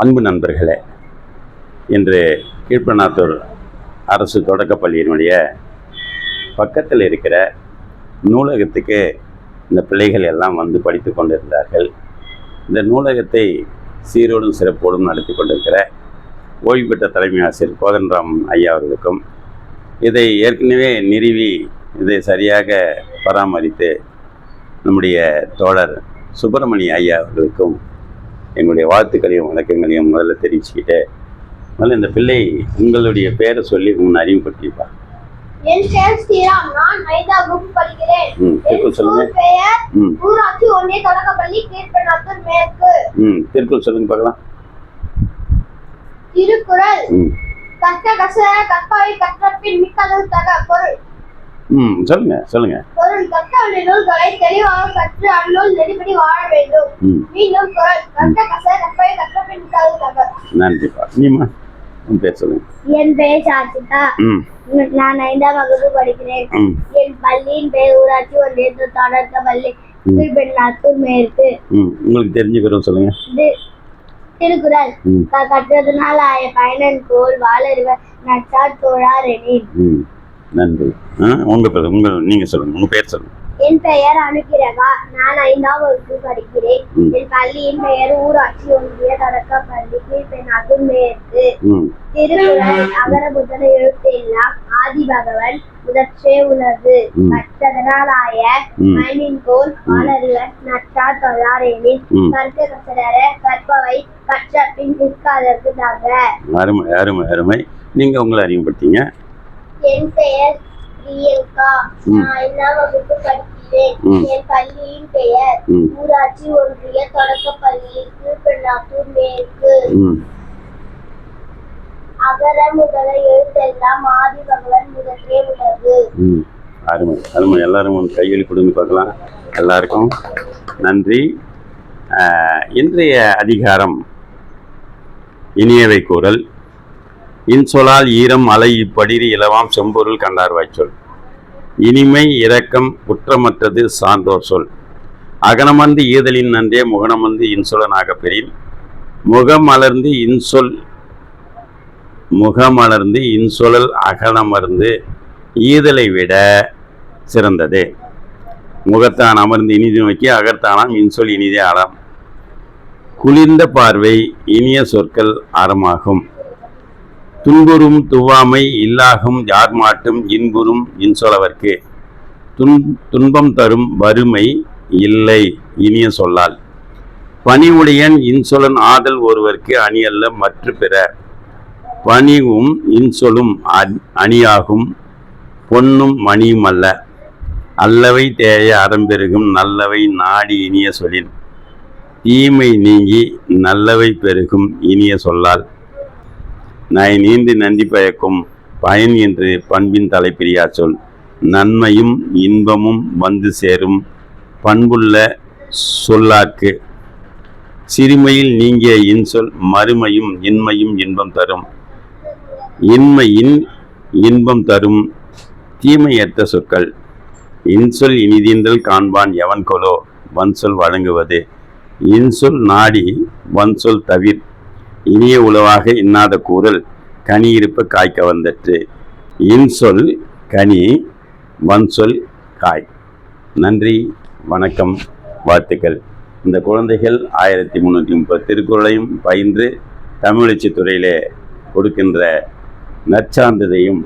அன்பு நண்பர்களே, இன்று கீழ்பண்ணாத்தூர் அரசு தொடக்கப்பள்ளியினுடைய பக்கத்தில் இருக்கிற நூலகத்துக்கு இந்த பிள்ளைகள் எல்லாம் வந்து படித்து கொண்டிருந்தார்கள். இந்த நூலகத்தை சீரோடும் சிறப்போடும் நடத்தி கொண்டிருக்கிற ஓய்வு பெற்ற தலைமை ஆசிரியர் கோதண்டராம் ஐயா அவர்களுக்கும், இதை ஏற்கனவே நிறுவி இதை சரியாக பராமரித்து நம்முடைய தோழர் சுப்பிரமணிய ஐயா அவர்களுக்கும் எங்களுடைய வாழ்த்துக்களையும் வணக்கங்களையும் முதல்ல தெரிவிச்சுக்கிட்டு, முதல்ல இந்த பிள்ளை உங்களுடைய பேரை சொல்லி உங்களை அறிமுகப்படுத்திப்பா. என் பெயர் ஸ்ரீராம். நான் 5ஆம் வகுப்பு படிக்கிறேன். திருக்குறள் பெயர் ஊராட்சி ஒன்றிய தொடக்கப்பள்ளி கீழ்பண்ணாத்தூர் மேற்கு. திருக்குறள் சொல்லுங்க பார்க்கலாம். திருக்குறள் கற்க கசட கற்பவை கற்றபின் மிக்கதொரு தக பொருள். சொல்லுங்க. பொருள் கற்க வேண்டிய நூல்களை தெளிவாக கற்று அந்நூல் நெறிப்படி வாழ வேண்டும். மீண்டும் குறள் கற்க கசட கற்பவை கற்றபின் மிக்கதொரு தக. நன்றிப்பா. நீமா உன் பேர் சொல்லுங்க. என் பெயர் சார்த்திகா. நான் 5ஆம் வகுப்பு படிக்கிறேன். என் பள்ளியின் பெயர் ஊராட்சி ஒன்றிய தொடக்கப்பள்ளி கீழ்பண்ணாத்தூர் மேற்கு. உங்களுக்கு தெரிஞ்சுக்கிறோம் சொல்லுங்க. திருக்குறள் கற்றதனால் ஆய பயனன் கோல் வாழறிவர் நற்றார் தோழார் எனின். நன்றி. நீங்க சொல்லுங்க, உங்க பேர் சொல்லுங்க. என் பெயர் அனுகிரகா. நான் 5ஆம் வகுப்பு படிக்கிறேன். என் பள்ளியின் பெயர் ஊராட்சி ஒன்றிய தொடக்கப்பள்ளி கீழ்பண்ணாத்தூர் மேற்கு. திருக்குறள் அகர முதல எழுத்து எல்லாம் ஆதி பகவன் முதற்றே உலகு. கற்றதனால் ஆய பயனின் கோல் வாழறிவர் நற்றார் தோழார் எனின். கற்க கசடர கற்பவை கற்றபின் நிற்காதற்கு தக. அருமை. நீங்க உங்களை அறிமுகப்படுத்தீங்க. என் பெயர் பிரியங்கா. நான் 5ஆம் வகுப்பு படிக்கிறேன். என் பள்ளியின் பெயர் ஊராட்சி ஒன்றிய தொடக்கப்பள்ளி கீழ்பண்ணாத்தூர் மேற்கு. அகர முதல எழுத்தெல்லாம் ஆதி பகவன் முதற்றே உலகு. அருமை. எல்லாரும் கையெழு கொடுங்க பார்க்கலாம். எல்லாருக்கும் நன்றி. இன்றைய அதிகாரம் இனியவை கூறல். இன்சொலால் ஈரம் அலை இப்படிரி இலவாம் செம்பொருள் கண்டார் வாய்ச்சொல். இனிமை இரக்கம் குற்றமற்றது சான்றோர் சொல். அகனமர்ந்து ஈதலின் நன்றே முகனமர்ந்து இன்சொலனாக பெறின். முகமலர்ந்து இன்சொலல் அகனமர்ந்து ஈதலை விட சிறந்தது. முகத்தான் அமர்ந்து இனிது நோக்கி அகர்த்தானாம் இன்சொல் இனிதே ஆளாம். குளிர்ந்த பார்வை இனிய சொற்கள் அறமாகும். துன்புறும் துவாமை இல்லாகும் யார் மாட்டும் இன்புறும் இன்சொலவர்க்கு. துன்பம் தரும் வறுமை இல்லை இனிய சொல்லால். பணிவுடையன் இன்சொலன் ஆதல் ஒருவர்க்கு அணியல்ல மற்ற பிற. பணிவும் இன்சொலும் அணியாகும் பொன்னும் மணியும் அல்ல. அல்லவை தேய அறம்பெருகும் நல்லவை நாடி இனிய சொலின். தீமை நீங்கி நல்லவை பெருகும் இனிய சொல்லால். நாய் நீண்டு நன்றி பயக்கும் பயன் என்று பண்பின் தலைப்பிரியா சொல். நன்மையும் இன்பமும் வந்து சேரும் பண்புள்ள சொல்லாக்கு. சிறுமையில் நீங்கிய இன்சொல் மறுமையும் இன்மையும் இன்பம் தரும். இன்மையின் இன்பம் தரும் தீமையற்ற சொற்கள். இன்சொல் இனிதீந்தல் காண்பான் எவன் கொலோ வன்சொல் வழங்குவது. இன்சொல் நாடி வன்சொல் தவிர். இனிய உளவாக இன்னாத கூறல் கனி இருப்ப காய்க்க வந்தற்று. இன்சொல் கனி வன்சொல் காய். நன்றி, வணக்கம், வாழ்த்துக்கள். இந்த குழந்தைகள் 1330 திருக்குறளையும் பயின்று தமிழச்சி துறையிலே கொடுக்கின்ற நற்சான்றிதழையும்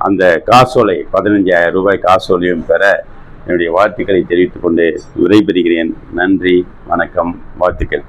அந்த காசோலை 15,000 ரூபாய் காசோலையும் பெற என்னுடைய வாழ்த்துக்களை தெரிவித்துக் கொண்டு விடைபெறுகிறேன். நன்றி, வணக்கம், வாழ்த்துக்கள்.